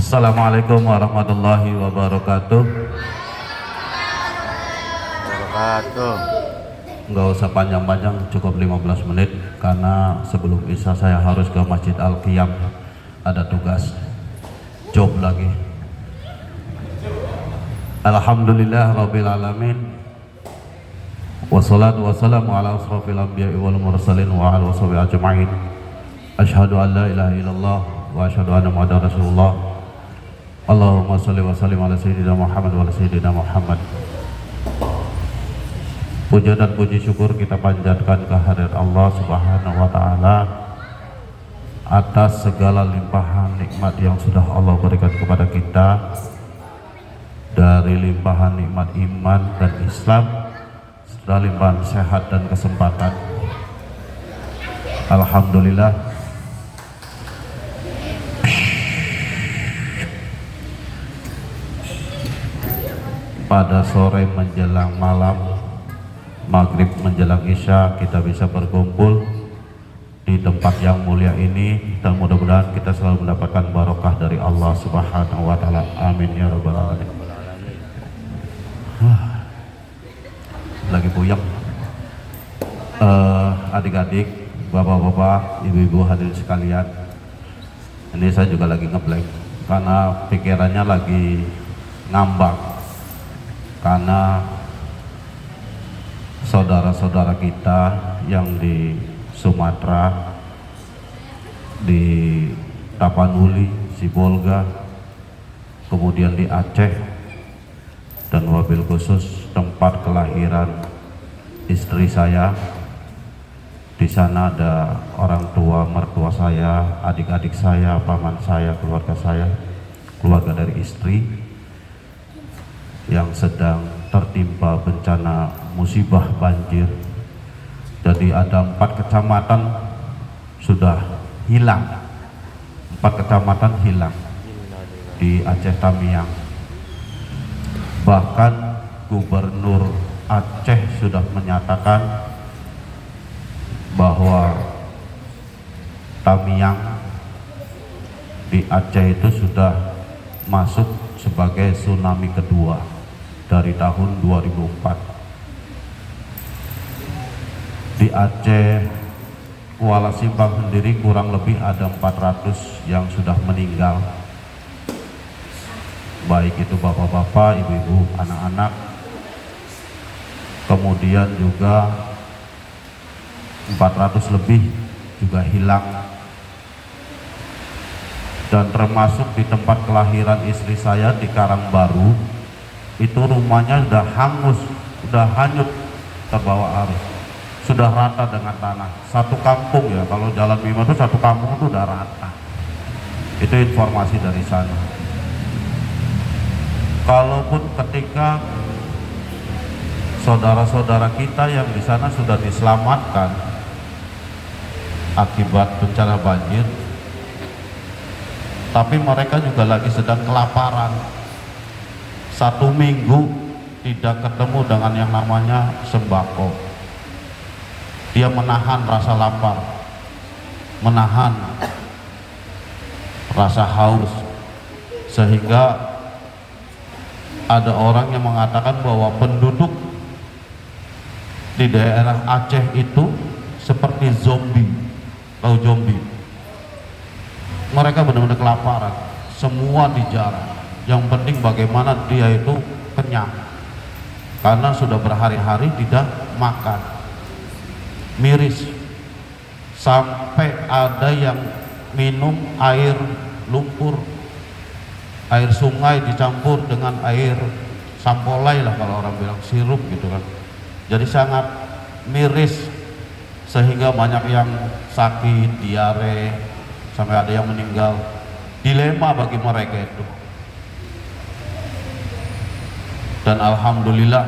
Assalamualaikum warahmatullahi wabarakatuh. Nggak usah panjang-panjang, cukup 15 menit karena sebelum Isya saya harus ke Masjid Al-Qiyam, ada tugas job lagi. Alhamdulillah Rabbil Alamin, wassalatu wassalamu ala asrafil anbiya'i wal mursalin wa ala washabihi ajma'in. Asyhadu an la ilaha illallah wa asyhadu anna muhammadar rasulullah. Allahumma sholli wa sallim ala sayyidina Muhammad wa ala sayyidina Muhammad. Puja dan puji syukur kita panjatkan kehadirat Allah Subhanahu wa taala atas segala limpahan nikmat yang sudah Allah berikan kepada kita, dari limpahan nikmat iman dan Islam, serta limpahan sehat dan kesempatan. Alhamdulillah, pada sore menjelang malam, maghrib menjelang isya, kita bisa berkumpul di tempat yang mulia ini, dan mudah-mudahan kita selalu mendapatkan barokah dari Allah Subhanahu wa taala. Amin ya rabbal alamin. Lagi puyeng. Adik-adik, bapak-bapak, ibu-ibu hadirin sekalian, ini saya juga lagi ngeblank karena pikirannya lagi ngambang, karena saudara-saudara kita yang di Sumatera, di Tapanuli, Sibolga, kemudian di Aceh, dan wabil khusus tempat kelahiran istri saya. Di sana ada orang tua, mertua saya, adik-adik saya, paman saya, keluarga dari istri yang sedang tertimpa bencana musibah banjir. Jadi ada 4 kecamatan sudah hilang, 4 kecamatan hilang di Aceh Tamiang. Bahkan Gubernur Aceh sudah menyatakan bahwa Tamiang di Aceh itu sudah masuk sebagai tsunami kedua dari tahun 2004. Di Aceh Kuala Simpang sendiri kurang lebih ada 400 yang sudah meninggal, baik itu bapak-bapak, ibu-ibu, anak-anak. Kemudian juga 400 lebih juga hilang, dan termasuk di tempat kelahiran istri saya di Karangbaru, itu rumahnya sudah hangus, sudah hanyut terbawa arus, sudah rata dengan tanah. Satu kampung ya, kalau Jalan Bima itu satu kampung itu udah rata. Itu informasi dari sana. Kalaupun ketika saudara-saudara kita yang di sana sudah diselamatkan akibat bencana banjir, tapi mereka juga lagi sedang kelaparan. 1 minggu tidak ketemu dengan yang namanya sembako. Dia menahan rasa lapar, menahan rasa haus, sehingga ada orang yang mengatakan bahwa penduduk di daerah Aceh itu seperti zombie. Tahu zombie? Mereka benar-benar kelaparan, semua dijarah. Yang penting bagaimana dia itu kenyang, karena sudah berhari-hari tidak makan, miris, sampai ada yang minum air lumpur, air sungai dicampur dengan air sampolai lah kalau orang bilang, sirup gitu kan. Jadi sangat miris, sehingga banyak yang sakit, diare, sampai ada yang meninggal. Dilema bagi mereka itu. Dan alhamdulillah,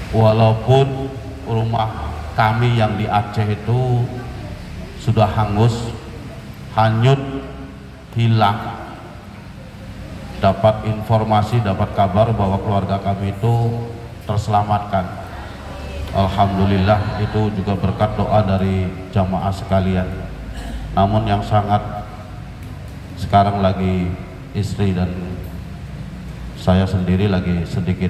walaupun rumah kami yang di Aceh itu sudah hangus, hanyut, hilang, dapat informasi, dapat kabar bahwa keluarga kami itu terselamatkan. Alhamdulillah, itu juga berkat doa dari jamaah sekalian. Namun yang sangat sekarang lagi istri dan saya sendiri lagi sedikit,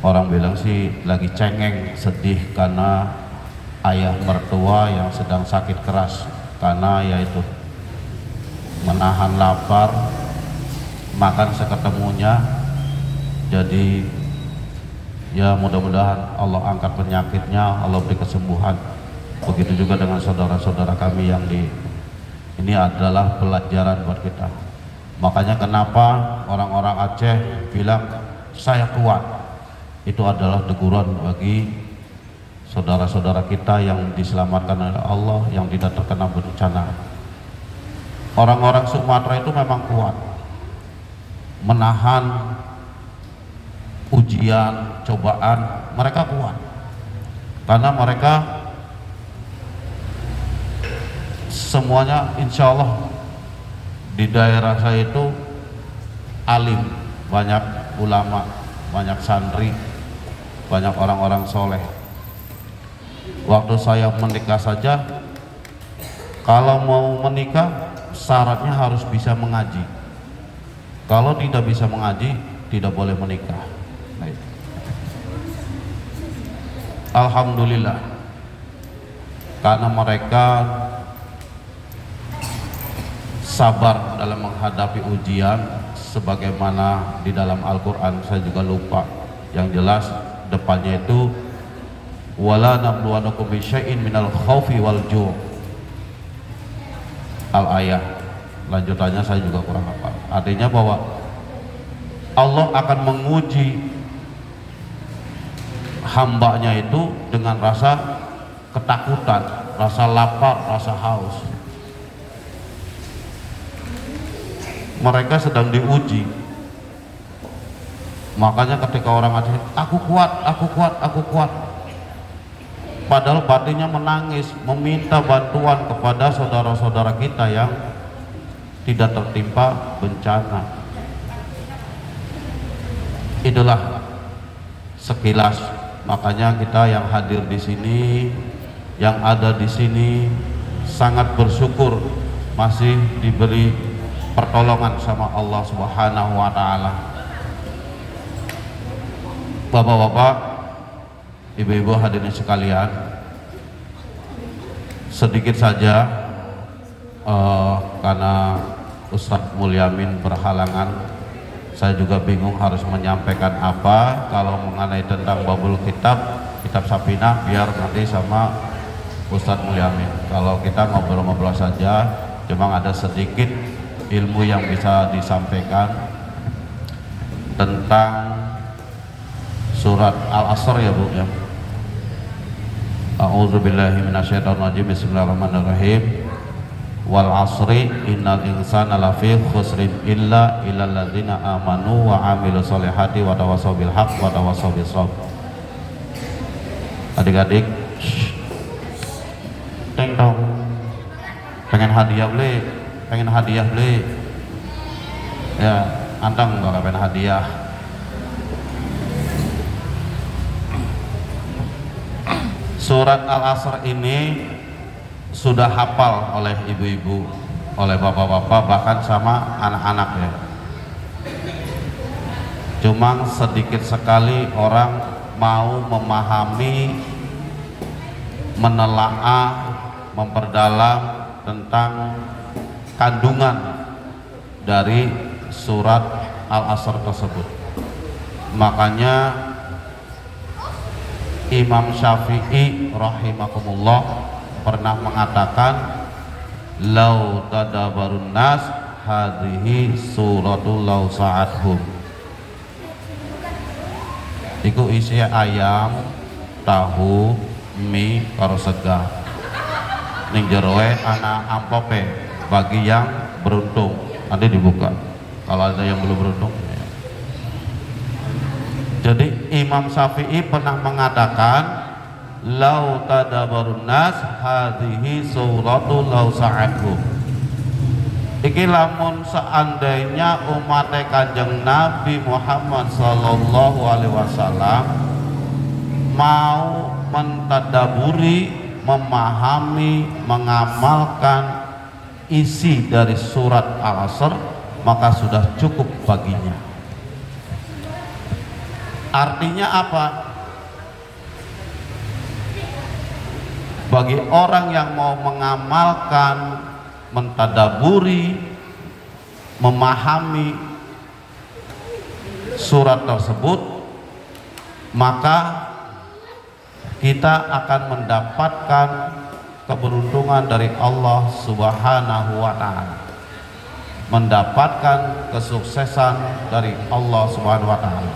orang bilang sih lagi cengeng, sedih karena ayah mertua yang sedang sakit keras karena yaitu menahan lapar, makan seketemunya. Jadi ya mudah-mudahan Allah angkat penyakitnya, Allah beri kesembuhan. Begitu juga dengan saudara-saudara kami yang ini adalah pelajaran buat kita. Makanya kenapa orang-orang Aceh bilang saya kuat, itu adalah teguran bagi saudara-saudara kita yang diselamatkan oleh Allah, yang tidak terkena bencana. Orang-orang Sumatera itu memang kuat menahan ujian, cobaan, mereka kuat karena mereka semuanya insya Allah di daerah saya itu alim, banyak ulama, banyak santri, banyak orang-orang soleh. Waktu saya menikah saja, kalau mau menikah syaratnya harus bisa mengaji. Kalau tidak bisa mengaji, tidak boleh menikah. Alhamdulillah, karena mereka sabar dalam menghadapi ujian, sebagaimana di dalam Al-Quran, saya juga lupa. Yang jelas depannya itu wala nabluwanukum bisyai'in minal khaufi wal ju'. Al-ayah, lanjutannya saya juga kurang hafal. Artinya bahwa Allah akan menguji hambanya itu dengan rasa ketakutan, rasa lapar, rasa haus. Mereka sedang diuji. Makanya ketika orang Aceh, aku kuat, aku kuat, aku kuat, padahal batinnya menangis, meminta bantuan kepada saudara-saudara kita yang tidak tertimpa bencana. Itulah sekilas. Makanya kita yang hadir di sini, yang ada di sini, sangat bersyukur masih diberi pertolongan sama Allah Subhanahu wa Ta'ala. Bapak-bapak, ibu-ibu hadirin sekalian, sedikit saja karena Ustadz Mulyamin berhalangan, saya juga bingung harus menyampaikan apa. Kalau mengenai tentang babul kitab Safinah, biar nanti sama Ustadz Mulyamin. Kalau kita ngobrol-ngobrol saja, memang ada sedikit ilmu yang bisa disampaikan tentang surat Al-Asr ya Bu ya. A'udzubillahi minasyaitonirrajim. Bismillahirrahmanirrahim. Wal asri innal insana lafi khusrin illa illal ladzina amanu wa amilus solihati wa tawassaw bil haqq wa tawassaw bis sabr. Adik-adik, teng dong. Pengen hadiah beli. Ya, antang enggak pengen hadiah. Surat Al-Asr ini sudah hafal oleh ibu-ibu, oleh bapak-bapak, bahkan sama anak-anak ya. Cuma sedikit sekali orang mau memahami, menelaah, memperdalam tentang kandungan dari surat Al-Asr tersebut. Makanya Imam Syafi'i rahimakumullah pernah mengatakan, lau tadabarun nas hadhihi suratul lau sa'athum. Iku isi ayam, tahu, mie, karo sega. Ning jeroe ana ampope bagi yang beruntung. Nanti dibuka kalau ada yang belum beruntung. Jadi Imam Syafi'i pernah mengatakan, lau tadabarun nas hadhihi suratul lau sa'athum. Iki lamun seandainya umat Kanjeng Nabi Muhammad sallallahu alaihi wasallam mau mentadaburi, memahami, mengamalkan isi dari surat Al-Asr, maka sudah cukup baginya. Artinya apa? Bagi orang yang mau mengamalkan, mentadaburi, memahami surat tersebut, maka kita akan mendapatkan keberuntungan dari Allah Subhanahu wa Ta'ala, mendapatkan kesuksesan dari Allah Subhanahu wa Ta'ala,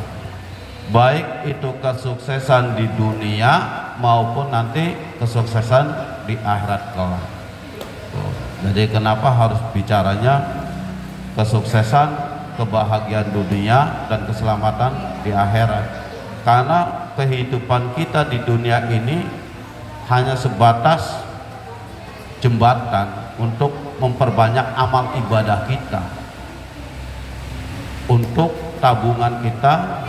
baik itu kesuksesan di dunia maupun nanti kesuksesan di akhirat kelak. Jadi kenapa harus bicaranya kesuksesan, kebahagiaan dunia dan keselamatan di akhirat? Karena kehidupan kita di dunia ini hanya sebatas jembatan untuk memperbanyak amal ibadah kita, untuk tabungan kita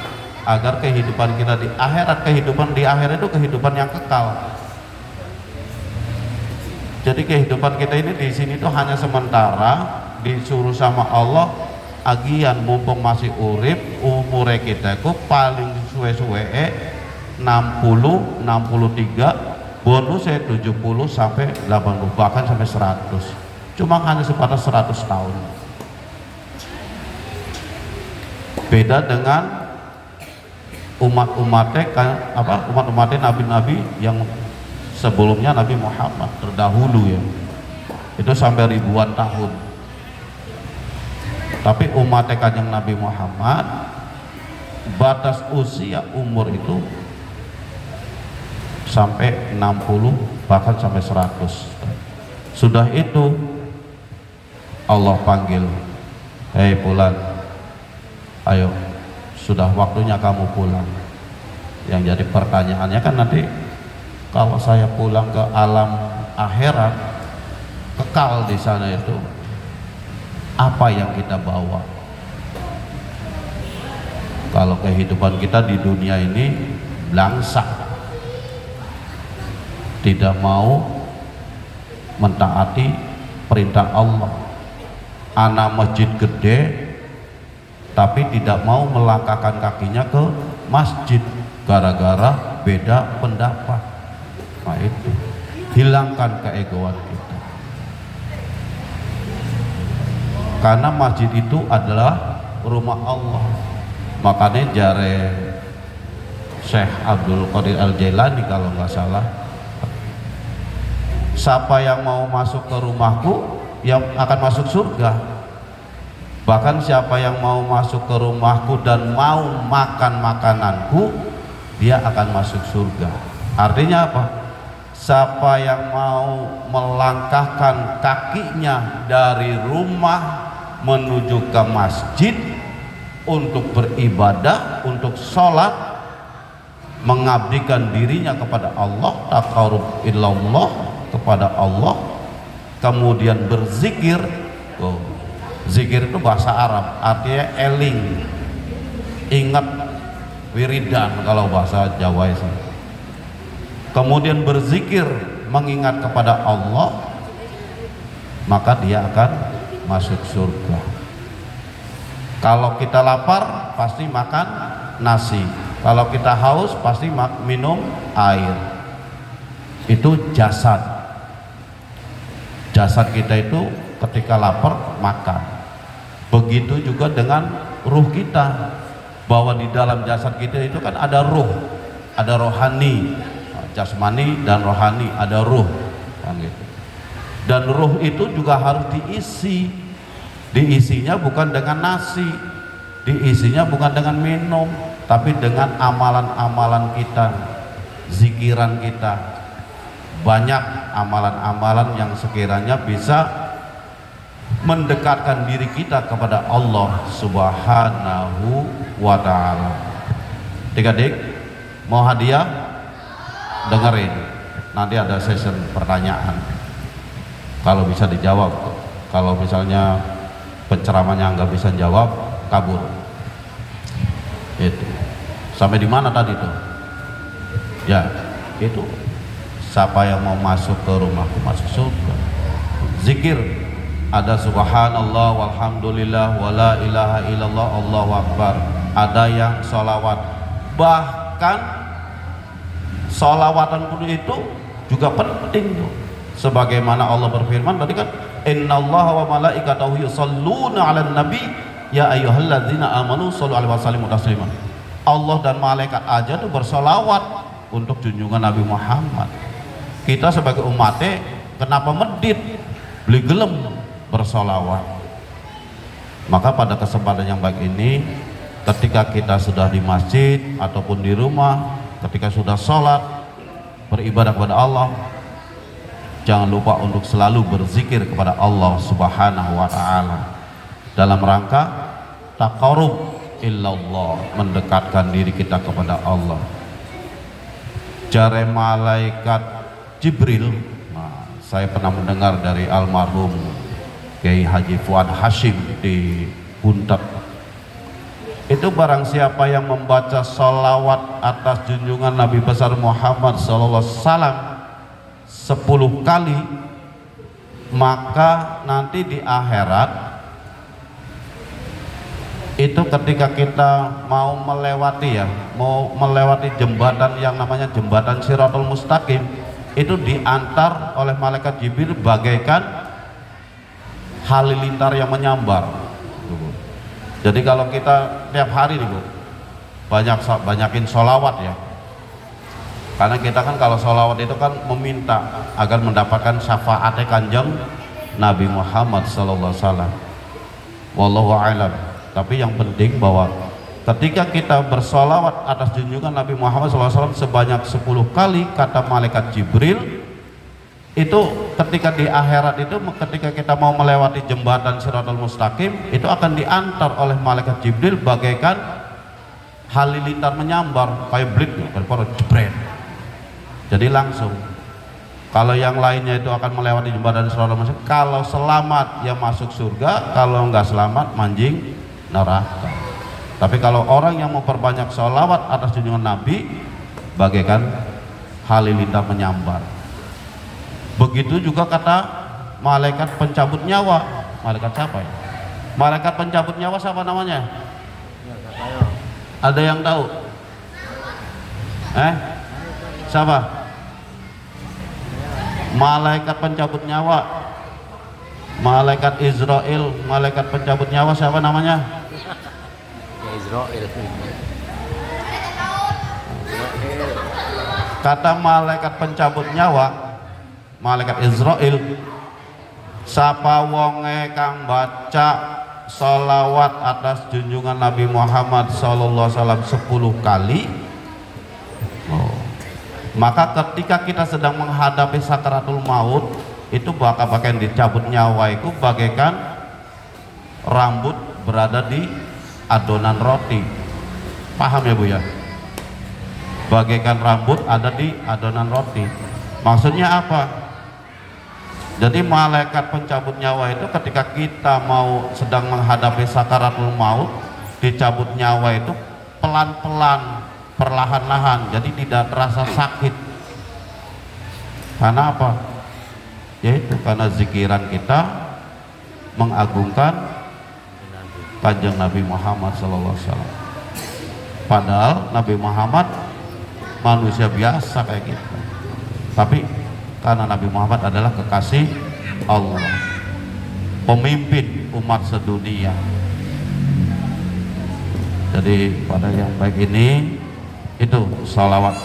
agar kehidupan kita di akhirat, kehidupan di akhirat itu kehidupan yang kekal. Jadi kehidupan kita ini di sini tuh hanya sementara, disuruh sama Allah agian mumpung masih urip, umur kita itu paling suwe-suwe 60, 63, bonusnya 70 sampai 80, bahkan sampai 100. Cuma hanya sebatas 100 tahun. Beda dengan umat-umatnya nabi-nabi yang sebelumnya, Nabi Muhammad terdahulu ya, itu sampai ribuan tahun. Tapi umatnya kanjeng Nabi Muhammad, batas usia umur itu sampai 60, bahkan sampai 100. Sudah itu Allah panggil, hei Fulan, ayo sudah waktunya kamu pulang. Yang jadi pertanyaannya kan nanti, kalau saya pulang ke alam akhirat, kekal di sana itu, apa yang kita bawa? Kalau kehidupan kita di dunia ini langsak, tidak mau mentaati perintah Allah, anak masjid gede tapi tidak mau melangkahkan kakinya ke masjid gara-gara beda pendapat. Nah itu, hilangkan keegoan kita, karena masjid itu adalah rumah Allah. Makanya jare Syekh Abdul Qadir Al-Jailani kalau nggak salah, siapa yang mau masuk ke rumahku yang akan masuk surga. Bahkan siapa yang mau masuk ke rumahku dan mau makan makananku, dia akan masuk surga. Artinya apa? Siapa yang mau melangkahkan kakinya dari rumah menuju ke masjid untuk beribadah, untuk sholat, mengabdikan dirinya kepada Allah, taqarrub ilallah, kepada Allah, kemudian berzikir. Zikir itu bahasa Arab, artinya eling, ingat, wiridan kalau bahasa Jawa itu. Kemudian berzikir, mengingat kepada Allah, maka dia akan masuk surga. Kalau kita lapar pasti makan nasi, kalau kita haus pasti minum air. Itu jasad kita itu ketika lapar makan. Begitu juga dengan ruh kita, bahwa di dalam jasad kita itu kan ada ruh, ada rohani, jasmani dan rohani, ada ruh kan gitu. Dan ruh itu juga harus diisi. Diisinya bukan dengan nasi, diisinya bukan dengan minum, tapi dengan amalan-amalan kita, zikiran kita. Banyak amalan-amalan yang sekiranya bisa mendekatkan diri kita kepada Allah Subhanahu wa Ta'ala. Adik-adik mau hadiah? Dengerin, nanti ada session pertanyaan. Kalau bisa dijawab, kalau misalnya penceramahnya nggak bisa jawab, kabur. Itu sampai di mana tadi tuh? Ya itu, siapa yang mau masuk ke rumahku masuk surga. Zikir, ada subhanallah walhamdulillah wala ilaha illallah Allahu akbar, ada yang sholawat. Bahkan sholawatan pun itu juga penting tuh. Sebagaimana Allah berfirman tadi kan, innallaha wa malaikatahu yusholluna 'alan nabi ya ayyuhalladzina amanu shollu 'alaihi wasallimu taslima. Allah dan malaikat aja tuh bersolawat untuk junjungan Nabi Muhammad. Kita sebagai umatnya kenapa medit beli gelem bersolawat? Maka pada kesempatan yang baik ini, ketika kita sudah di masjid ataupun di rumah, ketika sudah sholat beribadah kepada Allah, jangan lupa untuk selalu berzikir kepada Allah Subhanahu wa ta'ala dalam rangka taqarrub illallah, mendekatkan diri kita kepada Allah. Jare malaikat Jibril, nah, saya pernah mendengar dari almarhum Kiai Haji Fuad Hashim di Buntet, itu barang siapa yang membaca sholawat atas junjungan Nabi besar Muhammad sallallahu alaihi wasallam 10 kali, maka nanti di akhirat itu ketika kita mau melewati jembatan yang namanya jembatan Shiratal Mustaqim, itu diantar oleh malaikat Jibril bagaikan halilintar yang menyambar. Jadi kalau kita tiap hari nih Bu, banyakin sholawat ya, karena kita kan kalau sholawat itu kan meminta agar mendapatkan syafaatnya Kanjeng Nabi Muhammad sallallahu alaihi wasallam. Wallahu a'lam. Tapi yang penting bahwa ketika kita bersolawat atas junjungan Nabi Muhammad SAW sebanyak 10 kali, kata malaikat Jibril, itu ketika di akhirat itu, ketika kita mau melewati jembatan Shiratal Mustaqim, itu akan diantar oleh malaikat Jibril bagaikan halilintar menyambar, kayak blik, jebret. Jadi langsung. Kalau yang lainnya itu akan melewati jembatan Shiratal Mustaqim, kalau selamat ya masuk surga, kalau nggak selamat manjing neraka. Tapi kalau orang yang memperbanyak sholawat atas junjungan Nabi, bagaikan halilintar menyambar. Begitu juga kata malaikat pencabut nyawa. Malaikat siapa ya? Malaikat pencabut nyawa siapa namanya? Ada yang tahu? Siapa? Malaikat pencabut nyawa, malaikat Israel, malaikat pencabut nyawa siapa namanya? Israel. Kata malaikat pencabut nyawa, malaikat Israel, sapa wonge kang baca sholawat atas junjungan Nabi Muhammad sallallahu alaihi wasallam 10 kali, maka ketika kita sedang menghadapi sakaratul maut, itu bakal dicabut nyawa itu bagaikan rambut berada di adonan roti. Paham ya Bu ya? Bagaikan rambut ada di adonan roti. Maksudnya apa? Jadi malaikat pencabut nyawa itu ketika kita mau sedang menghadapi sakaratul maut, dicabut nyawa itu pelan-pelan, perlahan-lahan, jadi tidak terasa sakit. Karena apa? Yaitu karena zikiran kita mengagungkan Kanjeng Nabi Muhammad SAW. Padahal Nabi Muhammad manusia biasa kayak kita, tapi karena Nabi Muhammad adalah kekasih Allah, pemimpin umat sedunia. Jadi pada yang baik ini itu sholawat.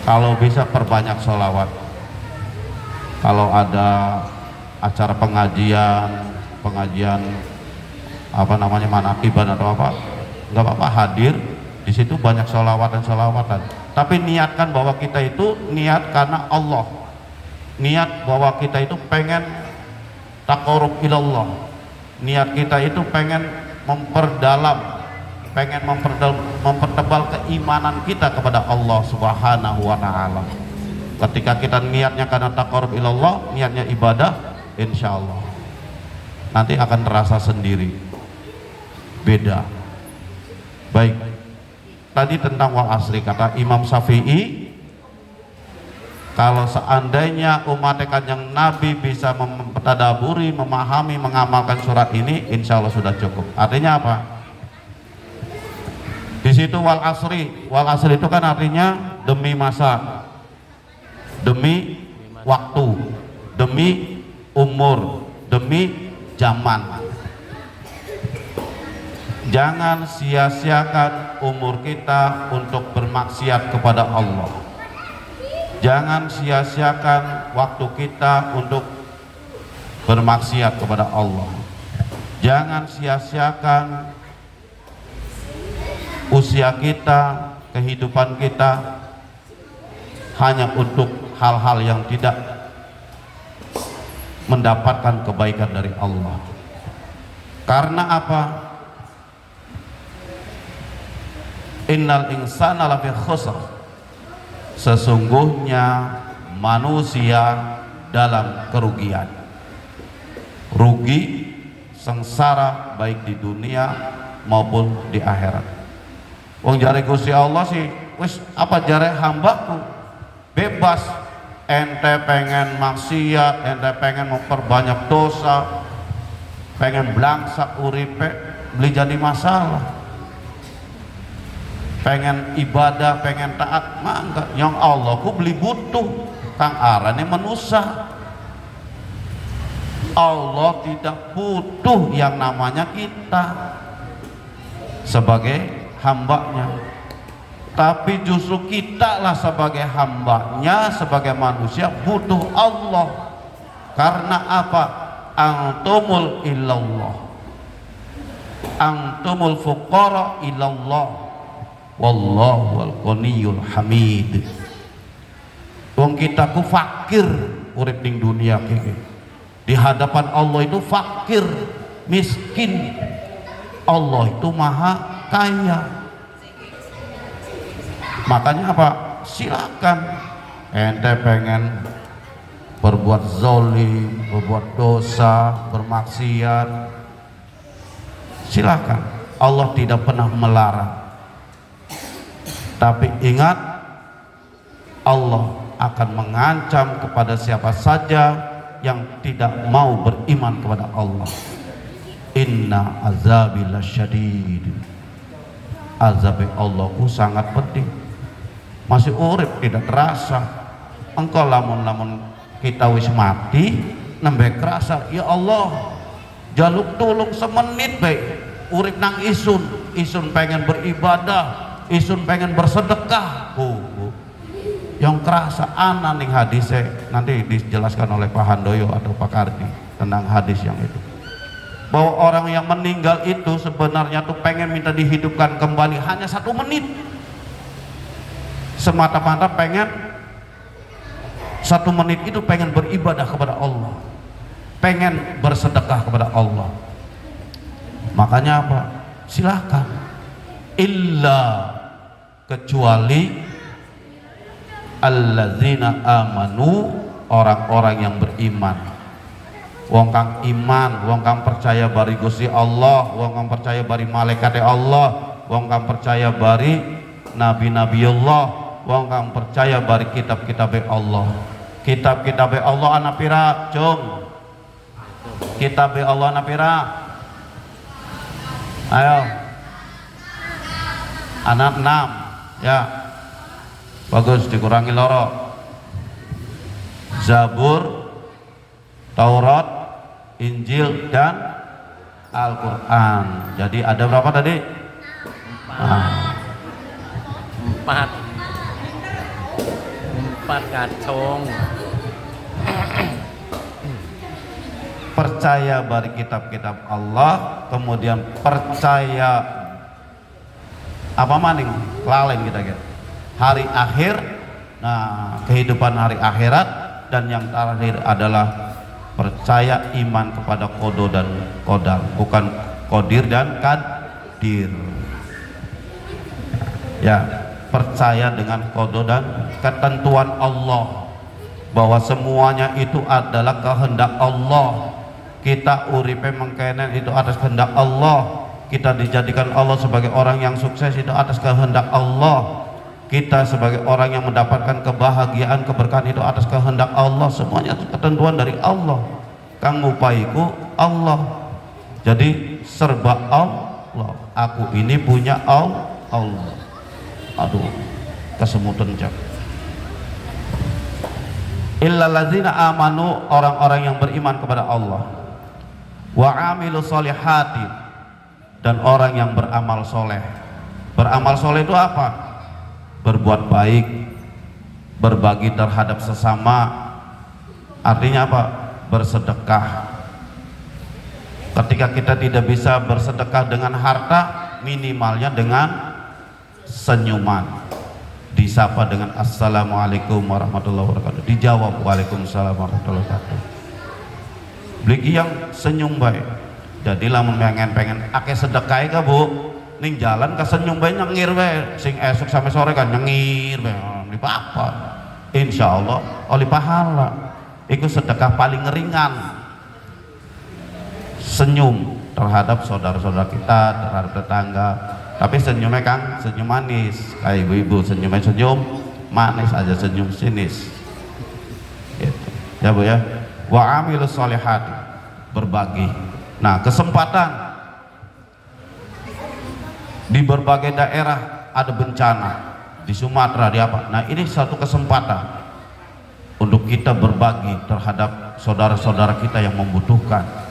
Kalau bisa perbanyak sholawat. Kalau ada acara pengajian manakiban atau apa, nggak apa-apa hadir di situ, banyak sholawatan. Tapi niatkan bahwa kita itu niat karena Allah, niat bahwa kita itu pengen taqarrub ilallah, niat kita itu pengen mempertebal keimanan kita kepada Allah Subhanahu wa ta'ala. Ketika kita niatnya karena taqarrub ilallah, niatnya ibadah, insya Allah nanti akan terasa sendiri beda. Baik, tadi tentang wal asri, kata Imam Syafi'i, Kalau seandainya umat Kanjeng Nabi bisa mentadaburi, memahami, mengamalkan surat ini, insya Allah sudah cukup. Artinya apa? Di situ wal asri itu kan artinya demi masa, demi waktu, demi umur, demi zaman. Jangan sia-siakan umur kita untuk bermaksiat kepada Allah. Jangan sia-siakan waktu kita untuk bermaksiat kepada Allah. Jangan sia-siakan usia kita, kehidupan kita hanya untuk hal-hal yang tidak mendapatkan kebaikan dari Allah. Karena apa? Innal insana lafi khusr. Sesungguhnya manusia dalam kerugian, rugi, sengsara baik di dunia maupun di akhirat. Wong jare Gusti Allah sih wis apa jare hambaku bebas, ente pengen maksiat, ente pengen memperbanyak dosa, pengen blangsak uripe beli jadi masalah. Pengen ibadah, pengen taat, mangga yang Allah ku beli butuh kang arane manusia. Allah tidak butuh yang namanya kita sebagai hambanya, tapi justru kita lah sebagai hambanya, sebagai manusia butuh Allah. Karena apa? Antumul ilallah, antumul fuqara ilallah, wallahu al-ghaniyul hamid. Wong kita ku fakir urip ning dunia iki. Di hadapan Allah itu fakir, miskin. Allah itu maha kaya. Makanya apa? Silakan ente pengen berbuat zalim, berbuat dosa, bermaksiat, silakan. Allah tidak pernah melarang. Tapi ingat, Allah akan mengancam kepada siapa saja yang tidak mau beriman kepada Allah. Inna azabi lasyadid. Azab Allahku sangat pedih. Masih urip tidak terasa. Engkau lamun kita wis mati nembe kerasa, ya Allah jaluk tolong semenit baik urip nang isun pengen beribadah, isun pengen bersedekah. Yang kerasa anak nih hadisnya nanti dijelaskan oleh Pak Handoyo atau Pak Kardi tentang hadis yang itu, bahwa orang yang meninggal itu sebenarnya tuh pengen minta dihidupkan kembali hanya 1 menit, semata-mata pengen 1 menit itu pengen beribadah kepada Allah, pengen bersedekah kepada Allah. Makanya apa? Silahkan, illa kecuali alladzina amanu, orang-orang yang beriman. Wong kang iman, wong kang percaya bari Gusti Allah, wong kang percaya bari malaikat Allah, wong kang percaya bari nabi-nabi Allah, wong kang percaya bari kitab-kitab Allah. Kitab-kitab Allah ana pira, Cung? Kitab Allah ana pira? Ayo. Anak 6 ya. Bagus, dikurangi loro. Zabur, Taurat, Injil dan Al-Quran. Jadi ada berapa tadi? 4 kacung. Percaya bari kitab-kitab Allah, kemudian percaya apa maning lalen kita gitu, hari akhir. Nah, kehidupan hari akhirat, dan yang terakhir adalah percaya iman kepada kodo dan kodar, bukan kodir dan kadir ya. Percaya dengan kodo dan ketentuan Allah, bahwa semuanya itu adalah kehendak Allah. Kita uripe mengkenen itu atas kehendak Allah, kita dijadikan Allah sebagai orang yang sukses itu atas kehendak Allah. kita sebagai orang yang mendapatkan kebahagiaan, keberkahan itu atas kehendak Allah, semuanya ketentuan dari Allah. Kang upaiku Allah, jadi serba Allah. Aku ini punya Allah. Aduh, kesemutan jak. Illal ladzina amanu, orang-orang yang beriman kepada Allah, wa amilu solihati, dan orang yang beramal soleh. Beramal soleh itu apa? Berbuat baik, berbagi terhadap sesama, artinya apa? Bersedekah. Ketika kita tidak bisa bersedekah dengan harta, minimalnya dengan senyuman. Disapa dengan assalamualaikum warahmatullahi wabarakatuh, dijawab waalaikumsalam warahmatullahi wabarakatuh. Beli yang senyum baik. Jadi lamun pengen akeh sedekah ka Bu, ning jalan ka senyum bae nyengir bae, sing esok sampai sore kan nyengir bae di apa. Insyaallah oleh pahala. Itu sedekah paling ringan. Senyum terhadap saudara-saudara kita, terhadap tetangga. Tapi senyumnya Kang, senyum manis. Kayak ibu-ibu senyumnya senyum manis aja, senyum sinis. Gitu. Ya Bu ya. Wa amilus solihati, berbagi. Nah, kesempatan di berbagai daerah ada bencana, di Sumatera, di apa. Nah, ini satu kesempatan untuk kita berbagi terhadap saudara-saudara kita yang membutuhkan.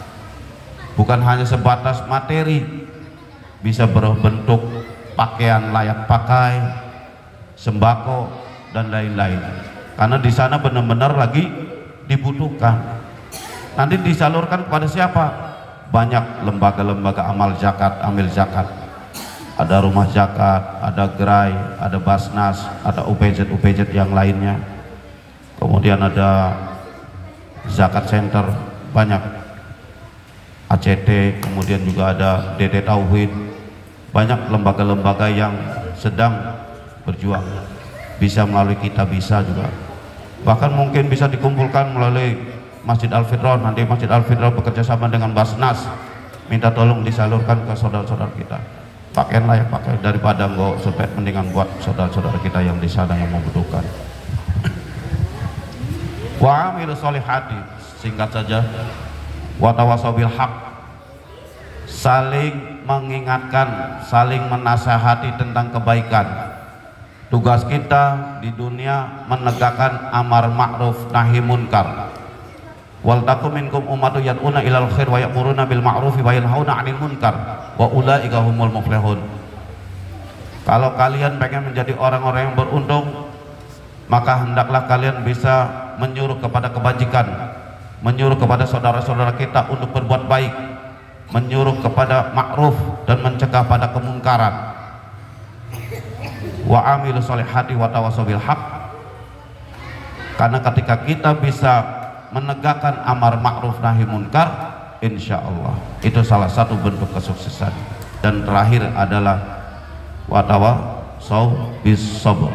Bukan hanya sebatas materi, bisa berbentuk pakaian layak pakai, sembako dan lain-lain. Karena di sana benar-benar lagi dibutuhkan. Nanti disalurkan kepada siapa? Banyak lembaga-lembaga amal zakat, amil zakat. Ada rumah zakat, ada gerai, ada basnas, ada UPZ yang lainnya. Kemudian ada zakat center, banyak. ACT, kemudian juga ada DT Tauhid. Banyak lembaga-lembaga yang sedang berjuang. Bisa melalui kita, bisa juga. Bahkan mungkin bisa dikumpulkan melalui Masjid Al-Fitron. Nanti Masjid Al-Fitron bekerja sama dengan Basnas, minta tolong disalurkan ke saudara-saudara kita. Pakaian layak pakai, daripada nggak sepet, mendingan buat saudara-saudara kita yang di sana yang membutuhkan. Wa amilu solihati, singkat saja. Wa tawasaw bil haq, saling mengingatkan, saling menasihati tentang kebaikan. Tugas kita di dunia menegakkan amar ma'ruf nahi munkar. Wal takum minkum ummatun yad'una ilal khair wa ya'muruna bil ma'rufi wa yanhauna 'anil munkar wa ulaika humul muflihun. Kalau kalian pengen menjadi orang-orang yang beruntung, maka hendaklah kalian bisa menyuruh kepada kebajikan, menyuruh kepada saudara-saudara kita untuk berbuat baik, menyuruh kepada ma'ruf dan mencegah pada kemungkaran. Wa amilu solihati wa tawasaw bil haq. Karena ketika kita bisa menegakkan amar ma'ruf nahi munkar, insya Allah itu salah satu bentuk kesuksesan. Dan terakhir adalah wa tawasaw bis sabr,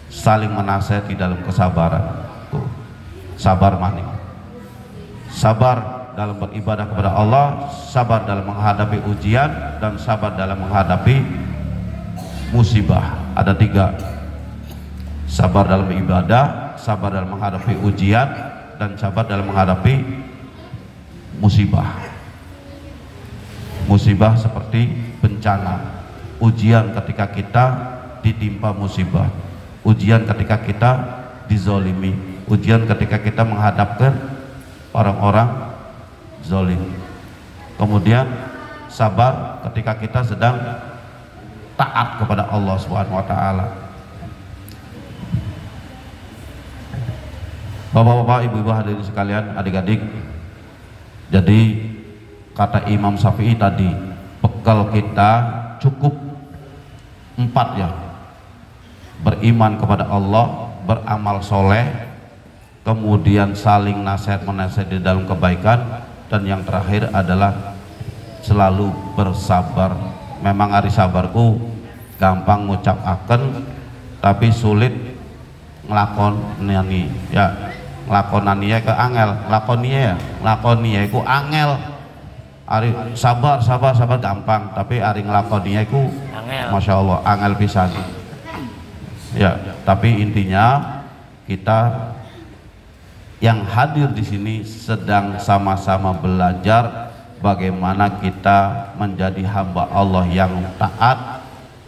saling menasihati dalam kesabaran. Sabar maning, sabar dalam beribadah kepada Allah, sabar dalam menghadapi ujian, dan sabar dalam menghadapi musibah. Ada tiga: sabar dalam ibadah, sabar dalam menghadapi ujian, dan sabar dalam menghadapi musibah. Musibah seperti bencana, ujian ketika kita ditimpa musibah, ujian ketika kita dizolimi, ujian ketika kita menghadapkan orang-orang zolim. Kemudian sabar ketika kita sedang taat kepada Allah Subhanahu wa taala. Bapak-bapak, ibu-ibu hadirin sekalian, adik-adik, jadi kata Imam Syafi'i tadi, bekal kita cukup 4 ya: beriman kepada Allah, beramal soleh, kemudian saling nasihat menasihati di dalam kebaikan, dan yang terakhir adalah selalu bersabar. Memang hari sabarku gampang ngucapaken tapi sulit nglakoni ya. Nglakonaninya ke angel, lakoninya iku angel. Ari sabar gampang, tapi ari nglakoninya iku angel. Masya Allah, angel pisan. Ya, tapi intinya kita yang hadir di sini sedang sama-sama belajar bagaimana kita menjadi hamba Allah yang taat,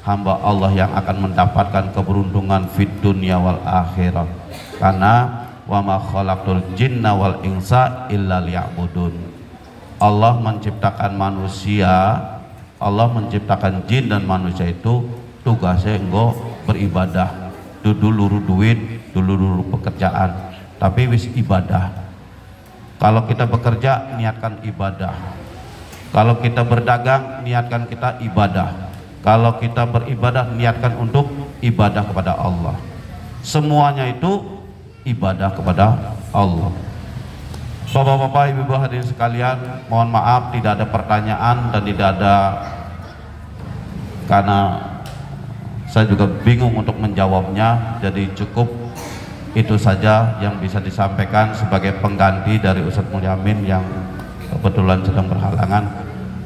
hamba Allah yang akan mendapatkan keberuntungan fid dunya wal akhirah. Karena wa ma khalaqtul jinna wal insa illa liya'budun. Allah menciptakan manusia, Allah menciptakan jin dan manusia itu tugasnya engko beribadah. Dulu duit, dulu pekerjaan, tapi wis ibadah. Kalau kita bekerja, niatkan ibadah. Kalau kita berdagang, niatkan kita ibadah. Kalau kita beribadah, niatkan untuk ibadah kepada Allah. Semuanya itu ibadah kepada Allah. Bapak-bapak, ibu-ibu hadirin sekalian, mohon maaf tidak ada pertanyaan dan tidak ada, karena saya juga bingung untuk menjawabnya, jadi cukup itu saja yang bisa disampaikan sebagai pengganti dari Ustadz Mulyamin yang kebetulan sedang berhalangan.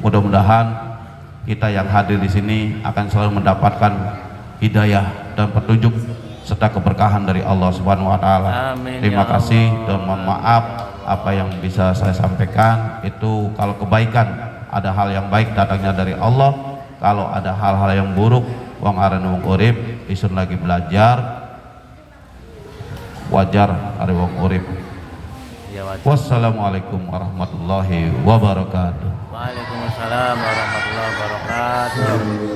Mudah-mudahan kita yang hadir di sini akan selalu mendapatkan hidayah dan petunjuk serta keberkahan dari Allah Subhanahu wa taala. Terima kasih dan mohon maaf apa yang bisa saya sampaikan itu, kalau kebaikan ada hal yang baik datangnya dari Allah, kalau ada hal-hal yang buruk wong aran wong urip isun lagi belajar, wajar ada wong urip. Wassalamualaikum warahmatullahi wabarakatuh. Waalaikumsalam warahmatullahi wabarakatuh.